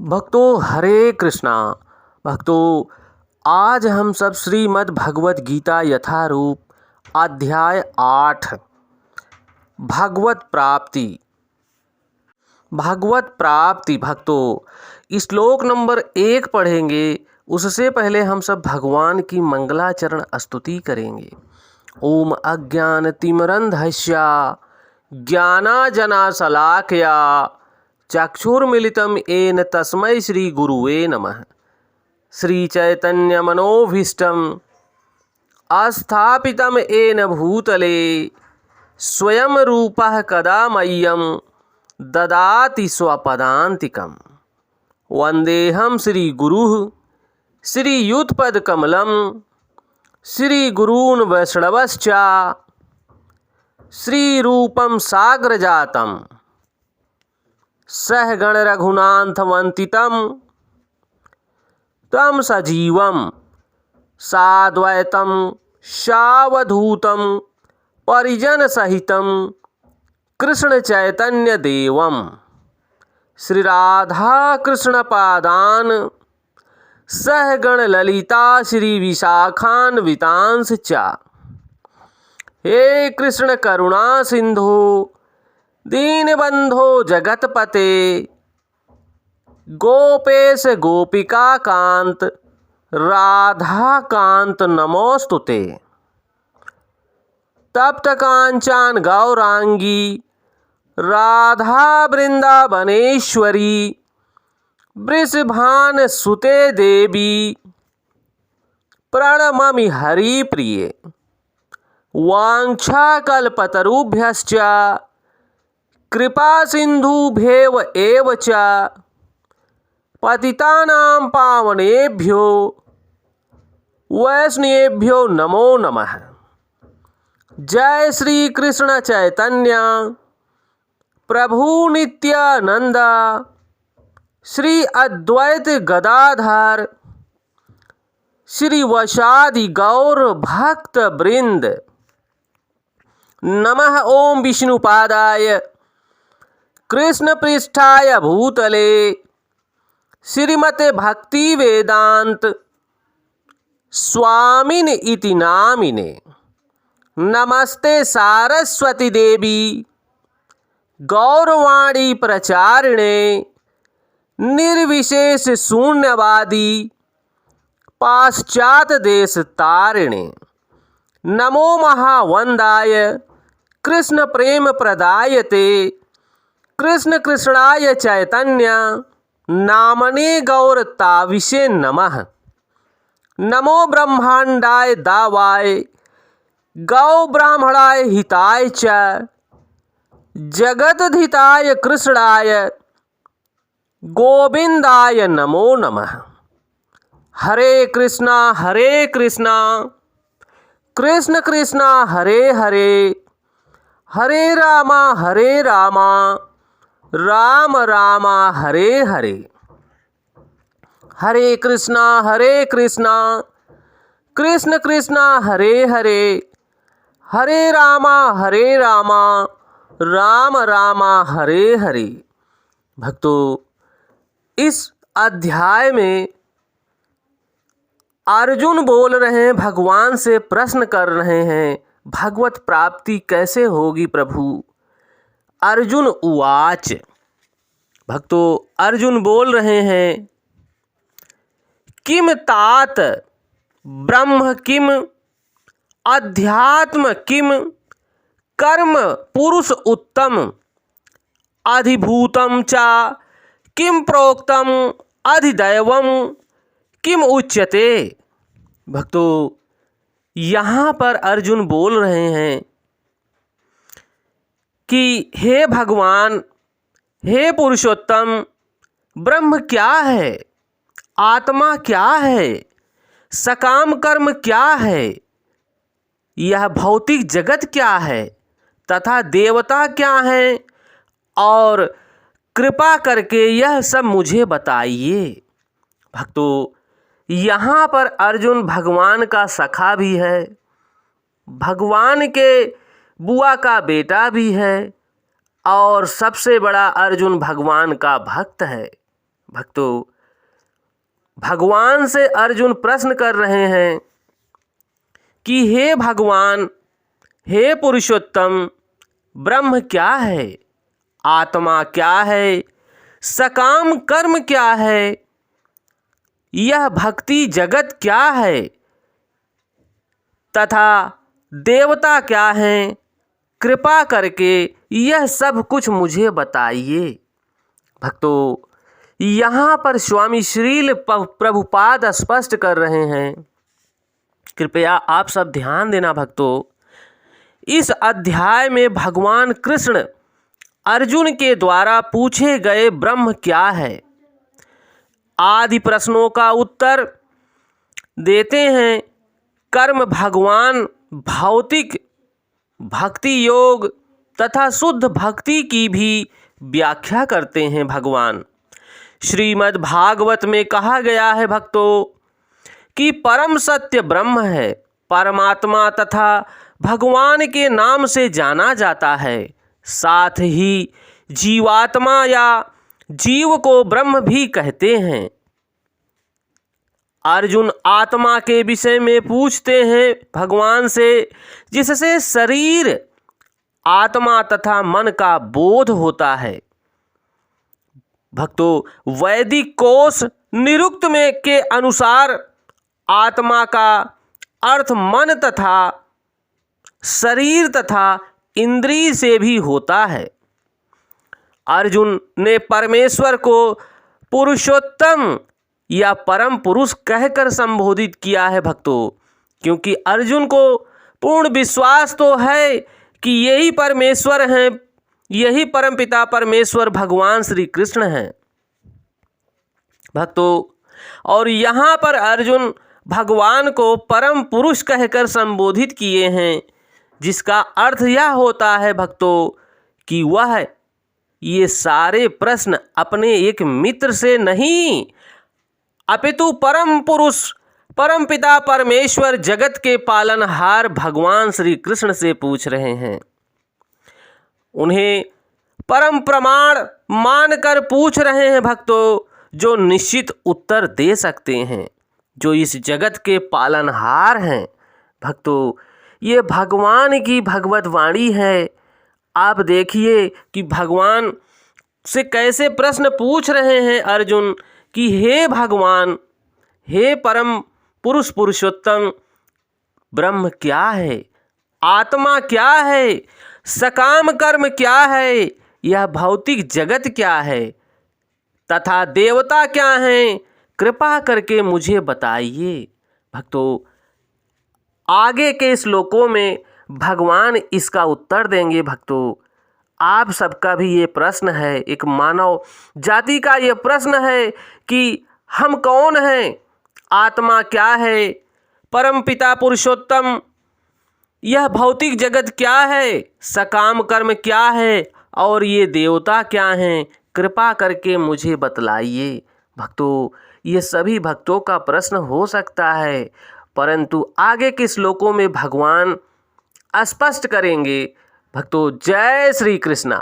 भक्तों हरे कृष्णा। भक्तों आज हम सब श्रीमद् भगवत गीता यथारूप अध्याय 8 भगवत प्राप्ति भक्तों श्लोक नंबर 1 पढ़ेंगे। उससे पहले हम सब भगवान की मंगलाचरण स्तुति करेंगे। ओम अज्ञानतिमिरन्धस्य ज्ञानांजनशलाकया चक्षुर्मिलितं येन तस्मै श्री गुरुवे नमः। श्री चैतन्य मनोभीष्टं स्थापितं येन भूतले स्वयं रूपः कदा मह्यं ददाति स्वपदान्तिकं। वन्देऽहं श्री गुरुः श्रीयुतपदकमलं श्रीगुरून् वैष्णवश्च श्रीरूपं साग्रजातं सहगण रघुनाथमन्वितं तं सजीवं साद्वैतं सावधूतं परिजनसहितं कृष्णचैतन्यदेवं श्रीराधाकृष्णपादान् सहगण ललिता श्रीविशाखान्वितांश्च च। हे कृष्ण करुणा सिंधु दीनबंधो जगतपते गोपेश गोपिका कांत राधा कांत नमोस्तुते। तप्त कांचन गौरांगी राधा वृंदावनेश्वरी वृषभान सुते देवी प्रणममि हरिप्रिये। वाञ्छाकल्पतरुभ्यश्च कृपा सिन्धुभ्येव एव च पतितानां पावनेभ्यो वैष्णवेभ्यो नमो नमः। जय श्री कृष्ण चैतन्य प्रभु नित्यानंद श्री अद्वैत गदाधर श्री वशादि गौर भक्त वृंद। नमः ओम विष्णुपादाय कृष्ण पृष्ठाय भूतले श्रीमते भक्ति वेदांत स्वामिने इति नामिने। नमस्ते सारस्वती देवी गौरवाणी प्रचारिणे निर्विशेष शून्यवादी पाश्चात देश तारिणे। नमो महावंदाय कृष्ण प्रेम प्रदायते कृष्ण कृष्णाय चैतन्य नामने गौरताविषे नमः। नमो ब्रह्मांडाय दावाय गौ ब्राह्मणाय हिताय च जगदधिताय कृष्णाय गोविंदाय नमो नमः। हरे कृष्णा कृष्ण कृष्णा हरे हरे हरे रामा राम राम हरे हरे। हरे कृष्णा कृष्ण कृष्णा हरे हरे हरे राम राम हरे हरे। भक्तों इस अध्याय में अर्जुन बोल रहे हैं, भगवान से प्रश्न कर रहे हैं भगवत प्राप्ति कैसे होगी प्रभु। अर्जुन उवाच। भक्तों अर्जुन बोल रहे हैं किम तात ब्रह्म किम अध्यात्म किम कर्म पुरुष उत्तम अधिभूतम च किम प्रोक्तम अधिदैवम किम उच्यते। भक्तों यहाँ पर अर्जुन बोल रहे हैं कि हे भगवान, हे पुरुषोत्तम, ब्रह्म क्या है, आत्मा क्या है, सकाम कर्म क्या है, यह भौतिक जगत क्या है तथा देवता क्या है, और कृपा करके यह सब मुझे बताइए। भक्तों यहाँ पर अर्जुन भगवान का सखा भी है, भगवान के बुआ का बेटा भी है और सबसे बड़ा अर्जुन भगवान का भक्त है। भक्तों, भगवान से अर्जुन प्रश्न कर रहे हैं कि हे भगवान, हे पुरुषोत्तम, ब्रह्म क्या है, आत्मा क्या है, सकाम कर्म क्या है, यह भक्ति जगत क्या है तथा देवता क्या हैं, कृपा करके यह सब कुछ मुझे बताइए। भक्तों, यहाँ पर स्वामी श्रील प्रभुपाद स्पष्ट कर रहे हैं, कृपया आप सब ध्यान देना भक्तों। इस अध्याय में भगवान कृष्ण अर्जुन के द्वारा पूछे गए ब्रह्म क्या है आदि प्रश्नों का उत्तर देते हैं। कर्म भगवान भौतिक भक्ति योग तथा शुद्ध भक्ति की भी व्याख्या करते हैं। भगवान श्रीमद् भागवत में कहा गया है भक्तों कि परम सत्य ब्रह्म है, परमात्मा तथा भगवान के नाम से जाना जाता है। साथ ही जीवात्मा या जीव को ब्रह्म भी कहते हैं। अर्जुन आत्मा के विषय में पूछते हैं भगवान से, जिससे शरीर, आत्मा तथा मन का बोध होता है। भक्तों, वैदिक कोश निरुक्त में के अनुसार आत्मा का अर्थ मन तथा शरीर तथा इंद्रिय से भी होता है। अर्जुन ने परमेश्वर को पुरुषोत्तम या परम पुरुष कहकर संबोधित किया है भक्तों, क्योंकि अर्जुन को पूर्ण विश्वास तो है कि यही परमेश्वर हैं, यही परमपिता परमेश्वर भगवान श्री कृष्ण हैं भक्तों। और यहाँ पर अर्जुन भगवान को परम पुरुष कहकर संबोधित किए हैं, जिसका अर्थ यह होता है भक्तों कि वह ये सारे प्रश्न अपने एक मित्र से नहीं, अपितु परम पुरुष परम पिता परमेश्वर जगत के पालनहार भगवान श्री कृष्ण से पूछ रहे हैं। उन्हें परम प्रमाण मानकर पूछ रहे हैं भक्तों, जो निश्चित उत्तर दे सकते हैं, जो इस जगत के पालनहार हैं। भक्तों, ये भगवान की भगवत वाणी है। आप देखिए कि भगवान से कैसे प्रश्न पूछ रहे हैं अर्जुन कि हे भगवान, हे परम पुरुष पुरुषोत्तम, ब्रह्म क्या है, आत्मा क्या है, सकाम कर्म क्या है, यह भौतिक जगत क्या है तथा देवता क्या हैं, कृपा करके मुझे बताइए। भक्तों, आगे के श्लोकों में भगवान इसका उत्तर देंगे। भक्तों, आप सबका भी ये प्रश्न है, एक मानव जाति का ये प्रश्न है कि हम कौन हैं, आत्मा क्या है, परम पिता पुरुषोत्तम, यह भौतिक जगत क्या है, सकाम कर्म क्या है और ये देवता क्या हैं, कृपा करके मुझे बतलाइए। भक्तों, ये सभी भक्तों का प्रश्न हो सकता है, परंतु आगे के श्लोकों में भगवान स्पष्ट करेंगे। भक्तों, जय श्री कृष्णा।